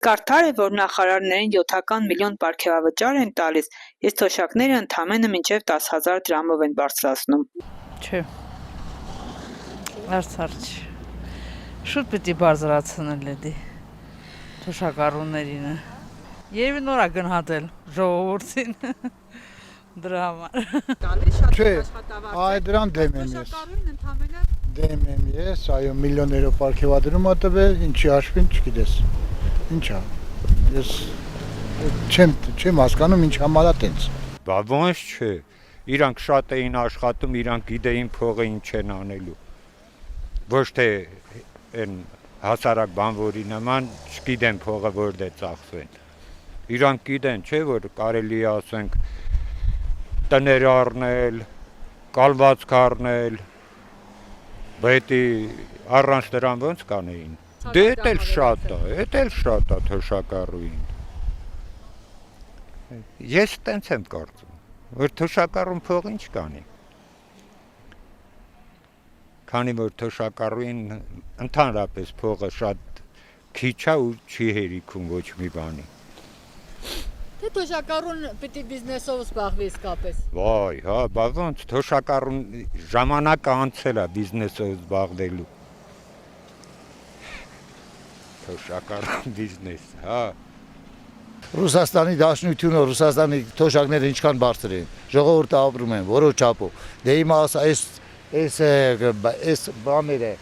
Կարդալ է, որ նախարարներին 7 միլիոն պարգևավճար են տալիս, իսկ թոշակները ընդամենը մինչև 10,000 դրամով են բարձրացնում։ Չէ, արցարչ, շուտ պիտի բարձրացնել էդի թոշակառուներինը, երևի նորա գնահատել ժողովուրդին դրա համար։ Չէ, այ դրան դեմ եմ ես։ Դեմ եմ ես, այո, միլիոներով պարգևադրում ա տվել, ինչի հաշվին չգիտես։ Ինչա, ես չեմ հասկանում ինչ համար ա տենց։ Բա ոնց չէ, իրանք շատ էին աշխատում, իրանք գիտեին փողը ինչ են անելու։ Ոչ թե են հասարակ բանվորի նման չգիտեն փողը որտե ծախսվեն։ Իրանք գիտեն, չէ, որ կարելի է ասենք տներ առնել, կալվածք առնել, բայց առանց դրան ոնց կանեին։ Դե էդ էլ շատ է թոշակառուին։ Ես տենց եմ կարծում, որ թոշակառուն փող ինչ կանի։ Քանի որ թոշակառուին ընդհանրապես փողը շատ քիչ է ու չի հերիքում ոչ մի բանի։ Թե թոշակառուն պիտի բիզնեսով զբաղվի իսկապես։ Վայ, հա, բա ոնց թոշակառուն ժամանակը անցել է բիզնեսով զբաղվելու։ Թոշակառուն բիզնես, հա։ Ռուսաստանի Դաշնությունը, Ռուսաստանի թոշակները ինչքան բարձր են, ժողովուրդը ապրում են, որոշ չափով։ Դե հիմա այս բաները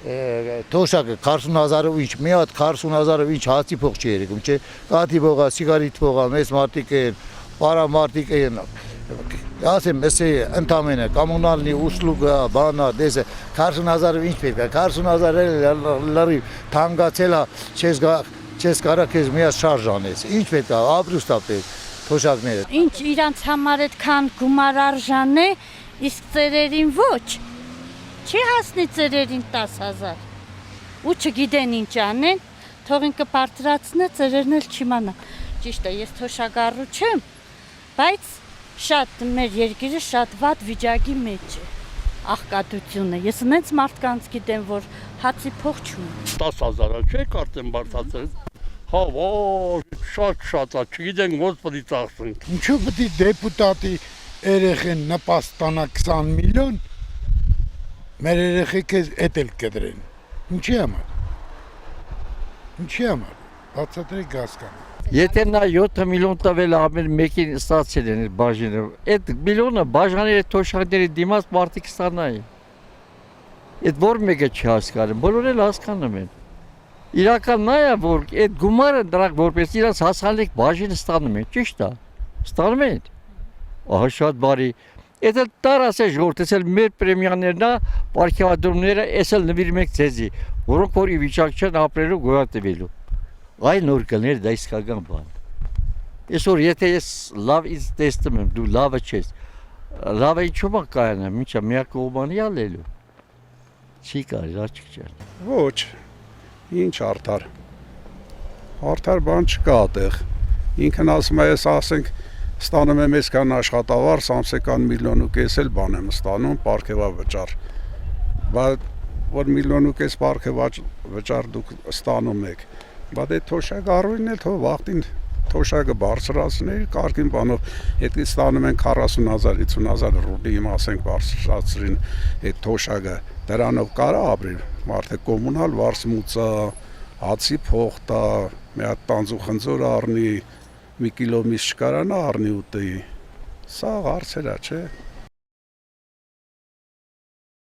թոշակը 40,000-ով ինչ, մի հատ 40,000-ով ինչ հացի փող չի երիկում, չէ՞։ Կաթի փողա, սիգարետ փողա, մեծ մարդիկ են, պարա մարդիկ են։ Ասեմ, էսի ընդամենը կոմունալնի ուշլուգա, բանա, դեսը 40,000-ով ինչ պետք է, 40,000-ը լրիվ թանկացել է, չես կարա քեզ միած շարժ անես։ Ինչ պետք է, ապրուստա պետք, թոշակները։ Ինչ իրանց համար այդքան գումար արժան է, իսկ ծերերին ոչ։ Չի հասնի ծերերին 10,000։ Ու չգիտեն ինչ անեն, թող ինքը բարձրացնե, ծերերն էլ չիմանա։ Ճիշտ է, ես թոշակառու չեմ, բայց շատ մեր երկիրը շատ վատ վիճակի մեջ է։ Աղքատությունը։ Ես նենց մարդկանց գիտեմ, որ հացի փող չունեն։ 10,000-ը չէ կարծեմ բարձրացել։ Հա, շատ է, չգիտենք ոնց պետք է ծախսենք։ Ինչու պետք է դեպուտատի երեխեն նպաստանա 20 միլիոն, մեր երեխեքը էդ էլ կդրեն։ Ինչի համար։ Բացատրեք հասկանա։ Եթե նա 7 միլիոն տվել ամեն մեկին ստացել են բաժինը, այդ միլիոնը բաժանել է թոշակների դիմաց մարդիկ ստանային։ Այդ որ մեկը չի հասկանում, բոլորն էլ հասկանում են։ Իրական նա է, որ այդ գումարը դրանք որպես իրաց հասանելիք բաժինը ստանում են, ճիշտ է։ Ստանում են։ Ահա շատ բարի։ Այդ էլ տարած է ժողովուրդ, այսել մեր պրեմիաներն է, պարգևադրումները, այսել նվիրում ենք ձեզի, որոնք որ ի վիճակ չեն ապրելու գոյատևելու։ Այ նոր կներ դա իսկական բան։ Այսօր եթե ես լավ ինձ տեսնում եմ, դու լավը չես, լավը ինչու՞մ կայանա, ինչա միակ կողմանի ալելու։ Չի կարի, Ռաչիկ ջան։ Ոչ, ինչ արդար։ Արդար բան չկա այդտեղ։ Ինքն ասում է, ես ասենք ստանում եմ այսքան աշխատավարձ, ամսական 1,5 միլիոն էլ բան եմ ստանում, պարգևավճար։ Բայց որ 1,5 միլիոն պարգևավճար դուք ստանում եք, բայց այդ թոշակառուին էլ թող վախտին թոշակը բարձրացնել, կարգին բանով, եթե ստանում են 40,000, 50,000 ռուբլի, հիմա ասենք բարձրացրին այդ թոշակը, դրանով կարա ապրել, մարդը կոմունալ վարձմուծա, հացի փող տա, մի հատ տանձու խնձոր առնի, մի կիլո միս չկարանա առնի ուտի, սա հարցեր է, չէ։